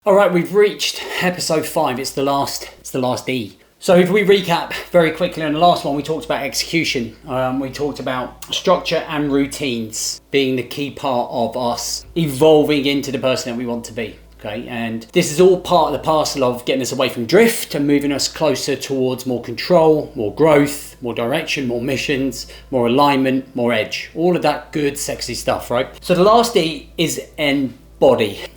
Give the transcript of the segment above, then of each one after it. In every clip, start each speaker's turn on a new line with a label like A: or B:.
A: All right, we've reached episode 5. It's the last E. So if we recap very quickly on the last one, we talked about execution. We talked about structure and routines being the key part of us evolving into the person that we want to be. Okay, and this is all part of the parcel of getting us away from drift and moving us closer towards more control, more growth, more direction, more missions, more alignment, more edge. All of that good, sexy stuff, right? So the last E is embody.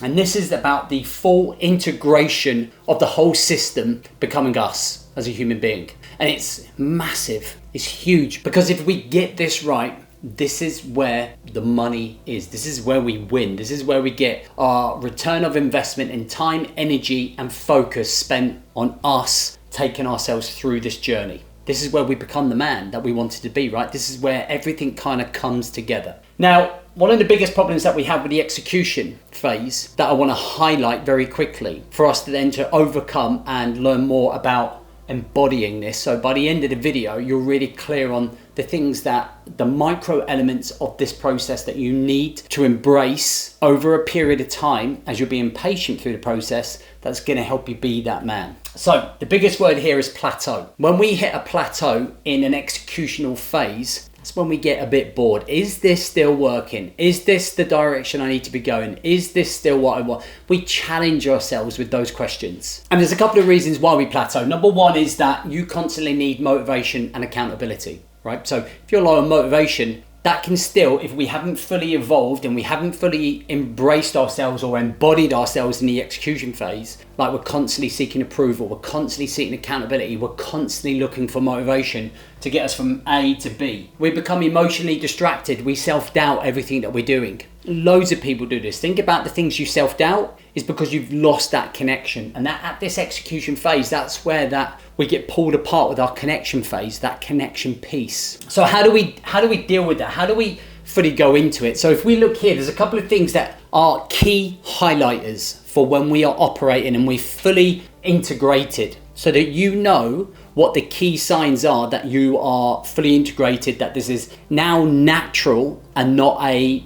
A: And this is about the full integration of the whole system becoming us as a human being. And it's massive, it's huge, because if we get this right, this is where the money is. This is where we win. This is where we get our return of investment in time, energy, and focus spent on us taking ourselves through this journey. This is where we become the man that we wanted to be, right? This is where everything kind of comes together. Now, one of the biggest problems that we have with the execution phase that I want to highlight very quickly for us to then to overcome and learn more about embodying this. So by the end of the video, you're really clear on the things that the micro elements of this process that you need to embrace over a period of time as you're being patient through the process, that's going to help you be that man. So the biggest word here is plateau. When we hit a plateau in an executional phase, that's when we get a bit bored. Is this still working? Is this the direction I need to be going? Is this still what I want? We challenge ourselves with those questions. And there's a couple of reasons why we plateau. Number one is that you constantly need motivation and accountability, right? So if you're low on motivation, that can still, if we haven't fully evolved and we haven't fully embraced ourselves or embodied ourselves in the execution phase, like we're constantly seeking approval, we're constantly seeking accountability, we're constantly looking for motivation to get us from A to B. We become emotionally distracted, we self-doubt everything that we're doing. Loads of people do this. Think about the things you self-doubt is because you've lost that connection. And that at this execution phase, that's where that we get pulled apart with our connection phase, that connection piece. So how do we deal with that? How do we fully go into it? So if we look here, there's a couple of things that are key highlighters for when we are operating and we're fully integrated, so that you know what the key signs are that you are fully integrated, that this is now natural and not a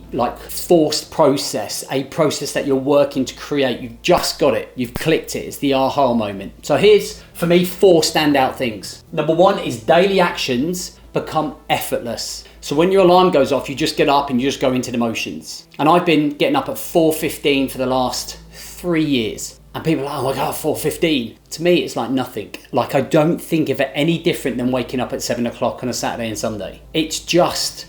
A: forced process, a process that you're working to create. You've just got it, you've clicked it, it's the aha moment. So here's, for me, 4 standout things. Number 1 is daily actions become effortless. So when your alarm goes off, you just get up and you just go into the motions. And I've been getting up at 4:15 for the last 3 years. And people are like, oh my God, 4:15. To me, it's like nothing. Like, I don't think of it any different than waking up at 7 o'clock on a Saturday and Sunday. It's just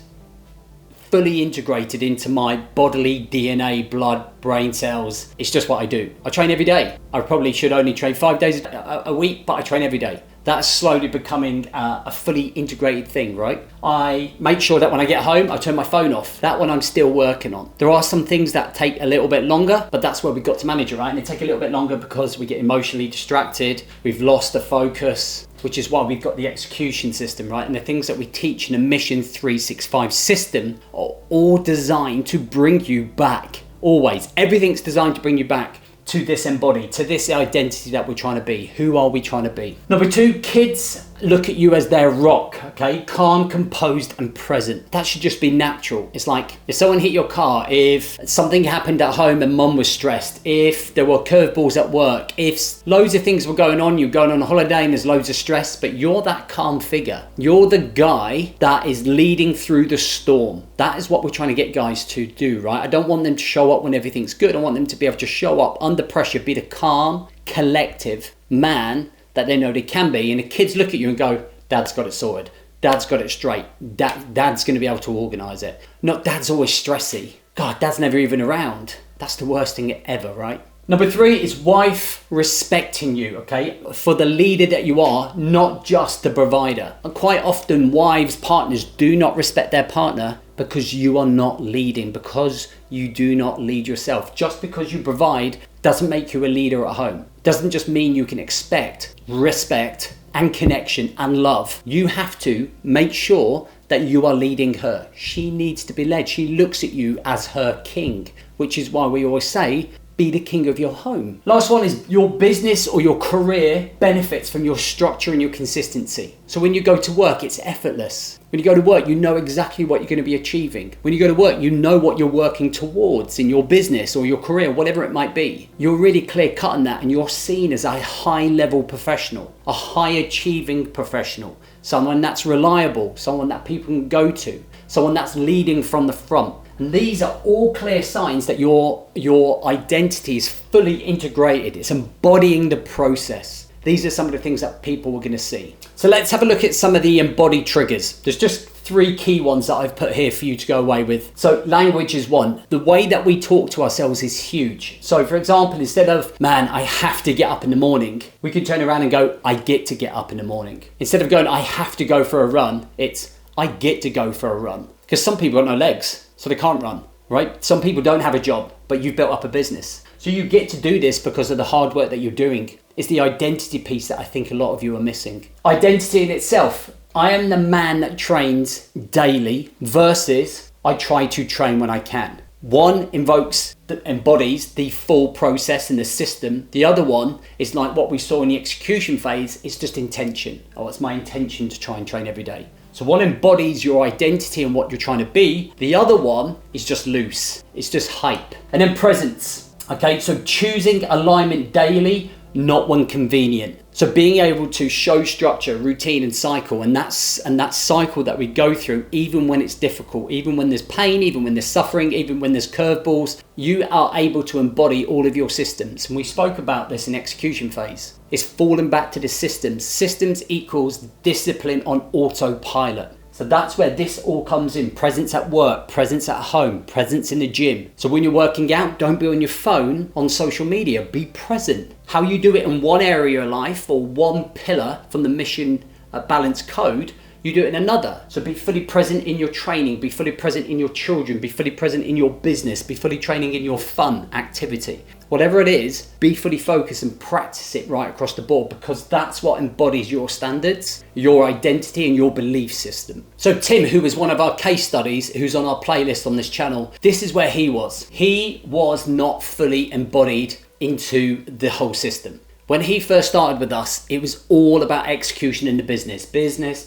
A: fully integrated into my bodily DNA, blood, brain cells. It's just what I do. I train every day. I probably should only train 5 days a week, but I train every day. That's slowly becoming a fully integrated thing, right? I make sure that when I get home, I turn my phone off. That one I'm still working on. There are some things that take a little bit longer, but that's where we've got to manage it, right? And they take a little bit longer because we get emotionally distracted. We've lost the focus, which is why we've got the execution system, right? And the things that we teach in the Mission 365 system are all designed to bring you back. Always. Everything's designed to bring you back to this embody, to this identity that we're trying to be. Who are we trying to be? Number 2, kids look at you as their rock, okay? Calm, composed, and present. That should just be natural. It's like if someone hit your car, if something happened at home and mum was stressed, if there were curveballs at work, if loads of things were going on, you're going on a holiday and there's loads of stress, but you're that calm figure. You're the guy that is leading through the storm. That is what we're trying to get guys to do, right? I don't want them to show up when everything's good. I want them to be able to show up under pressure, be the calm, collective man that they know they can be. And the kids look at you and go, Dad's got it sorted. Dad's got it straight. Dad's going to be able to organise it. Not Dad's always stressy. God, Dad's never even around. That's the worst thing ever, right? Number 3 is wife respecting you, okay? For the leader that you are, not just the provider. And quite often wives, partners do not respect their partner because you are not leading, because you do not lead yourself. Just because you provide doesn't make you a leader at home. Doesn't just mean you can expect respect and connection and love. You have to make sure that you are leading her. She needs to be led. She looks at you as her king, which is why we always say, be the king of your home. Last one is your business or your career benefits from your structure and your consistency. So when you go to work, it's effortless. When you go to work, you know exactly what you're going to be achieving. When you go to work, you know what you're working towards in your business or your career, whatever it might be. You're really clear cut on that, and you're seen as a high level professional, a high achieving professional, someone that's reliable, someone that people can go to, someone that's leading from the front. And these are all clear signs that your identity is fully integrated. It's embodying the process. These are some of the things that people are going to see. So let's have a look at some of the embodied triggers. There's just 3 key ones that I've put here for you to go away with. So language is one. The way that we talk to ourselves is huge. So for example, instead of, man, I have to get up in the morning, we can turn around and go, I get to get up in the morning. Instead of going, I have to go for a run, it's, I get to go for a run. Because some people have no legs, so they can't run, right? Some people don't have a job, but you've built up a business. So you get to do this because of the hard work that you're doing. It's the identity piece that I think a lot of you are missing. Identity in itself. I am the man that trains daily versus I try to train when I can. One embodies the full process and the system. The other one is like what we saw in the execution phase. It's just intention. Oh, it's my intention to try and train every day. So one embodies your identity and what you're trying to be. The other one is just loose. It's just hype. And then presence. Okay, so choosing alignment daily, not when convenient. So being able to show structure, routine and cycle, and that cycle that we go through, even when it's difficult, even when there's pain, even when there's suffering, even when there's curveballs, you are able to embody all of your systems. And we spoke about this in execution phase. It's falling back to the systems. Systems equals discipline on autopilot. So that's where this all comes in. Presence at work, presence at home, presence in the gym. So when you're working out, don't be on your phone on social media. Be present. How you do it in one area of life or one pillar from the mission balance code, you do it in another. So be fully present in your training, be fully present in your children, be fully present in your business, be fully training in your fun activity. Whatever it is, be fully focused and practice it right across the board, because that's what embodies your standards, your identity and your belief system. So Tim, who was one of our case studies, who's on our playlist on this channel, this is where he was. He was not fully embodied into the whole system. When he first started with us, it was all about execution in the business. Business.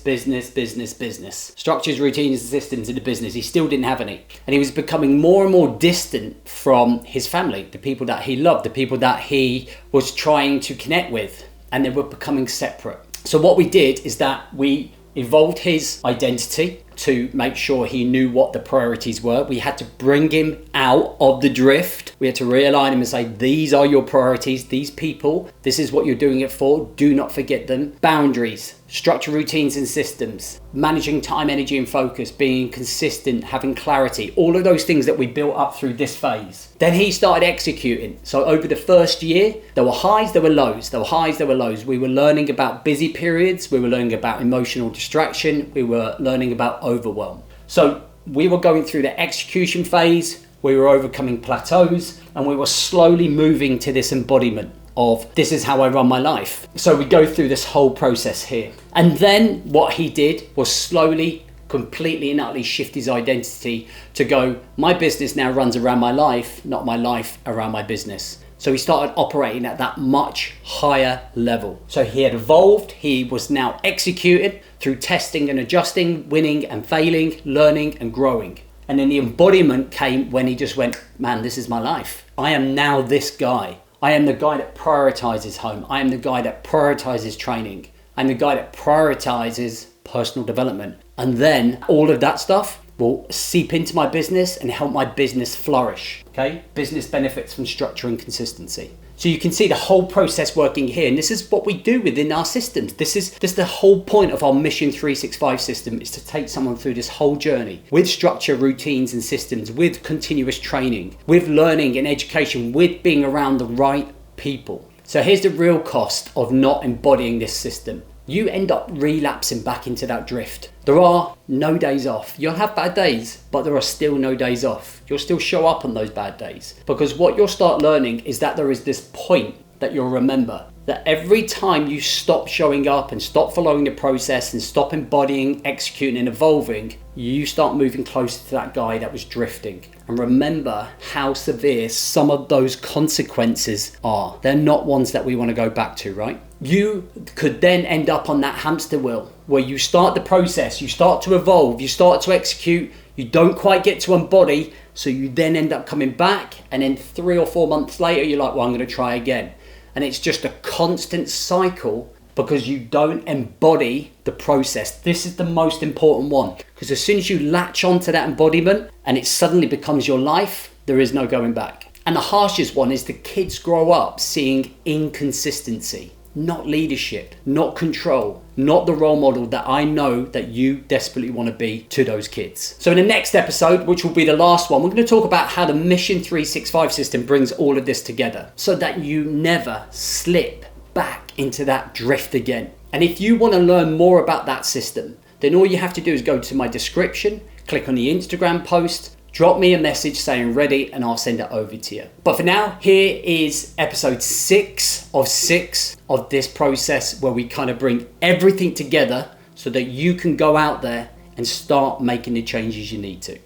A: Structures, routines, and systems in the business. He still didn't have any. And he was becoming more and more distant from his family, the people that he loved, the people that he was trying to connect with, and they were becoming separate. So what we did is that we evolved his identity to make sure he knew what the priorities were. We had to bring him out of the drift. We had to realign him and say, these are your priorities, these people, this is what you're doing it for, do not forget them. Boundaries, structure, routines and systems, managing time, energy and focus, being consistent, having clarity, all of those things that we built up through this phase. Then he started executing. So over the first year, there were highs, there were lows, there were highs, there were lows. We were learning about busy periods, we were learning about emotional distraction, we were learning about overwhelm. So we were going through the execution phase, we were overcoming plateaus, and we were slowly moving to this embodiment of this is how I run my life. So we go through this whole process here. And then what he did was slowly, completely and utterly shift his identity to go, my business now runs around my life, not my life around my business. So he started operating at that much higher level. So he had evolved, he was now executed through testing and adjusting, winning and failing, learning and growing. And then the embodiment came when he just went, man, this is my life. I am now this guy. I am the guy that prioritizes home. I am the guy that prioritizes training. I'm the guy that prioritizes personal development. And then all of that stuff will seep into my business and help my business flourish. Okay? Business benefits from structure and consistency. So you can see the whole process working here. And this is what we do within our systems. This is the whole point of our Mission 365 system, is to take someone through this whole journey with structure, routines and systems, with continuous training, with learning and education, with being around the right people. So here's the real cost of not embodying this system. You end up relapsing back into that drift. There are no days off. You'll have bad days, but there are still no days off. You'll still show up on those bad days, because what you'll start learning is that there is this point that you'll remember. that every time you stop showing up and stop following the process and stop embodying, executing and evolving, you start moving closer to that guy that was drifting. And remember how severe some of those consequences are. They're not ones that we want to go back to, right? You could then end up on that hamster wheel where you start the process, you start to evolve, you start to execute, you don't quite get to embody, so you then end up coming back, and then 3 or 4 months later you're like, well, I'm going to try again. And it's just a constant cycle because you don't embody the process. This is the most important one, because as soon as you latch onto that embodiment and it suddenly becomes your life, there is no going back. And the harshest one is the kids grow up seeing inconsistency, not leadership, not control, not the role model that I know that you desperately want to be to those kids. So in the next episode, which will be the last one, we're going to talk about how the Mission 365 system brings all of this together so that you never slip back into that drift again. And if you want to learn more about that system, then all you have to do is go to my description, click on the Instagram post, drop me a message saying ready, and I'll send it over to you. But for now, here is episode 6 of this process where we kind of bring everything together so that you can go out there and start making the changes you need to.